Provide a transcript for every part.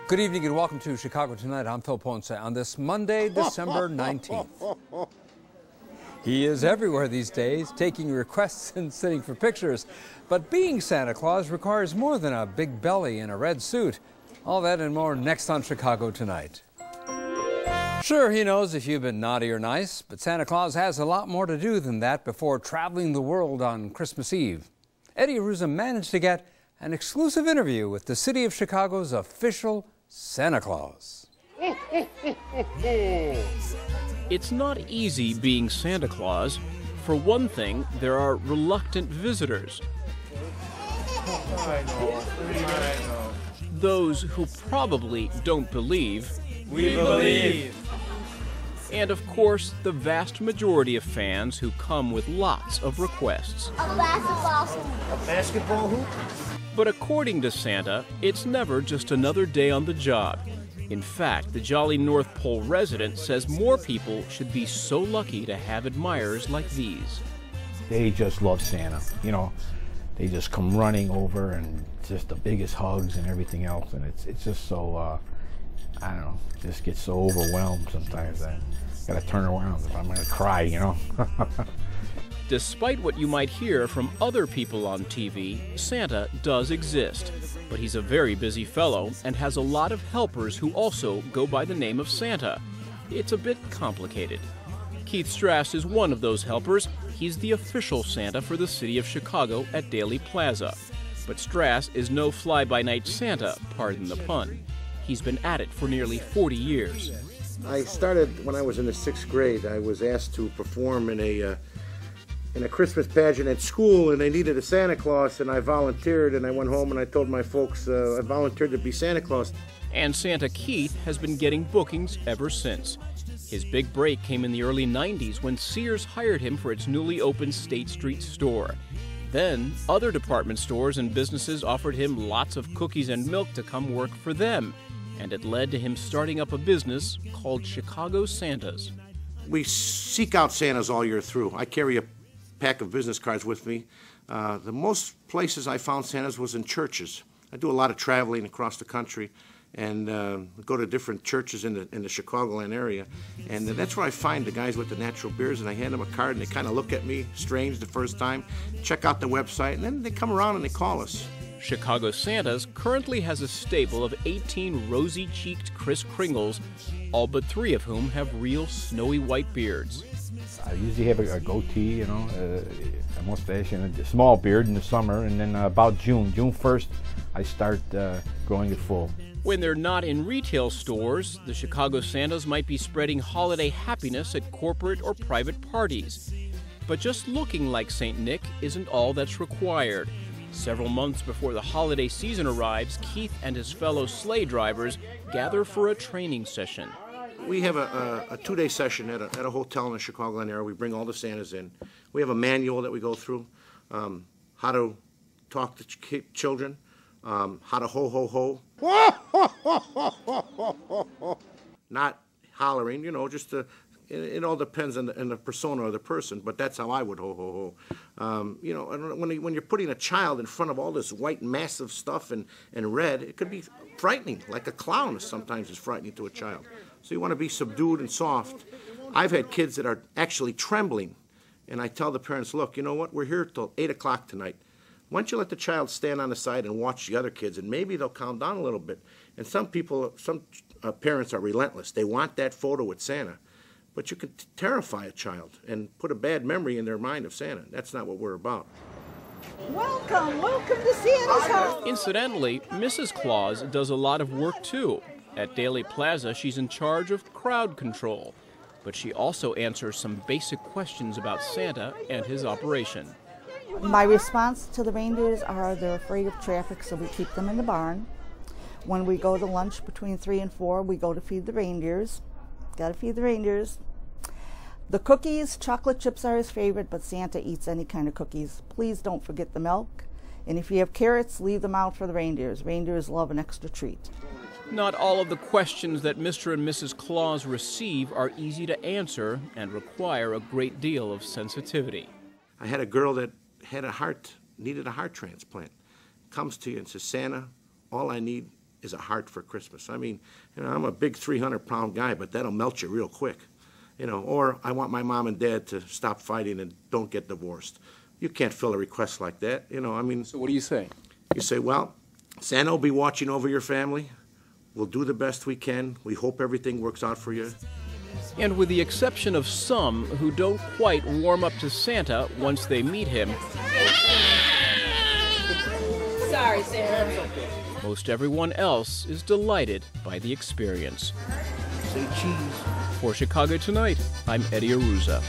Good evening and welcome to Chicago Tonight. I'm Phil Ponce on this Monday, December 19th. He is everywhere these days, taking requests and sitting for pictures. But being Santa Claus requires more than a big belly and a red suit. All that and more next on Chicago Tonight. Sure, he knows if you've been naughty or nice, but Santa Claus has a lot more to do than that before traveling the world on Christmas Eve. Eddie Arusa managed to get an exclusive interview with the city of Chicago's official Santa Claus. It's not easy being Santa Claus. For one thing, there are reluctant visitors. I know. Those who probably don't believe. We believe. And of course, the vast majority of fans who come with lots of requests. A basketball hoop. A basketball hoop? But according to Santa, it's never just another day on the job. In fact, the Jolly North Pole resident says more people should be so lucky to have admirers like these. They just love Santa. You know, they just come running over and just the biggest hugs and everything else. And it's just so, I don't know, just get so overwhelmed sometimes that I gotta turn around if I'm gonna cry, you know. Despite what you might hear from other people on TV, Santa does exist. But he's a very busy fellow and has a lot of helpers who also go by the name of Santa. It's a bit complicated. Keith Strass is one of those helpers. He's the official Santa for the city of Chicago at Daley Plaza. But Strass is no fly-by-night Santa, pardon the pun. He's been at it for nearly 40 years. I started when I was in the 6th grade. I was asked to perform in a Christmas pageant at school, and they needed a Santa Claus, and I volunteered, and I went home and I told my folks I volunteered to be Santa Claus. And Santa Keith has been getting bookings ever since. His big break came in the early 90s when Sears hired him for its newly opened State Street store. Then, other department stores and businesses offered him lots of cookies and milk to come work for them, and it led to him starting up a business called Chicago Santas. We seek out Santas all year through. I carry a pack of business cards with me. The most places I found Santas was in churches. I do a lot of traveling across the country and go to different churches in the Chicagoland area, and that's where I find the guys with the natural beards, and I hand them a card and they kind of look at me strange the first time, check out the website, and then they come around and they call us. Chicago Santas currently has a stable of 18 rosy-cheeked Kris Kringles, all but 3 of whom have real snowy white beards. I usually have a goatee, you know, a mustache and a small beard in the summer, and then about June 1st, I start growing it full. When they're not in retail stores, the Chicago Santas might be spreading holiday happiness at corporate or private parties. But just looking like St. Nick isn't all that's required. Several months before the holiday season arrives, Keith and his fellow sleigh drivers gather for a training session. We have a 2-day session at a hotel in the Chicagoland area. We bring all the Santas in. We have a manual that we go through, how to talk to children, how to ho-ho-ho. Not hollering, you know, just it all depends on the persona of the person, but that's how I would ho-ho-ho. You know, when you're putting a child in front of all this white massive stuff and red, it could be frightening, like a clown sometimes is frightening to a child. So you want to be subdued and soft. I've had kids that are actually trembling, and I tell the parents, look, you know what, we're here till 8 o'clock tonight. Why don't you let the child stand on the side and watch the other kids, and maybe they'll calm down a little bit. And some parents are relentless. They want that photo with Santa. But you can terrify a child and put a bad memory in their mind of Santa. That's not what we're about. Welcome to Santa's house. Incidentally, Mrs. Claus does a lot of work too. At Daley Plaza, she's in charge of crowd control, but she also answers some basic questions about Santa and his operation. My response to the reindeers are they're afraid of traffic, so we keep them in the barn. When we go to lunch between 3 and 4, we go to feed the reindeers. Gotta feed the reindeers. The cookies, chocolate chips are his favorite, but Santa eats any kind of cookies. Please don't forget the milk. And if you have carrots, leave them out for the reindeers. Reindeers love an extra treat. Not all of the questions that Mr. and Mrs. Claus receive are easy to answer and require a great deal of sensitivity. I had a girl that needed a heart transplant. Comes to you and says, Santa, all I need is a heart for Christmas. I mean, you know, I'm a big 300-pound guy, but that'll melt you real quick. You know, or I want my mom and dad to stop fighting and don't get divorced. You can't fill a request like that, you know, I mean. So what do you say? You say, well, Santa will be watching over your family. We'll do the best we can. We hope everything works out for you. And with the exception of some who don't quite warm up to Santa once they meet him, Sorry, Santa. most everyone else is delighted by the experience. Say cheese. For Chicago Tonight, I'm Eddie Aruza.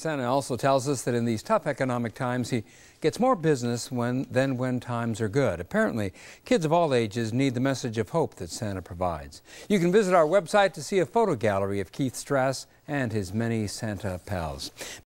Santa also tells us that in these tough economic times, he gets more business than when times are good. Apparently, kids of all ages need the message of hope that Santa provides. You can visit our website to see a photo gallery of Keith Strass and his many Santa pals.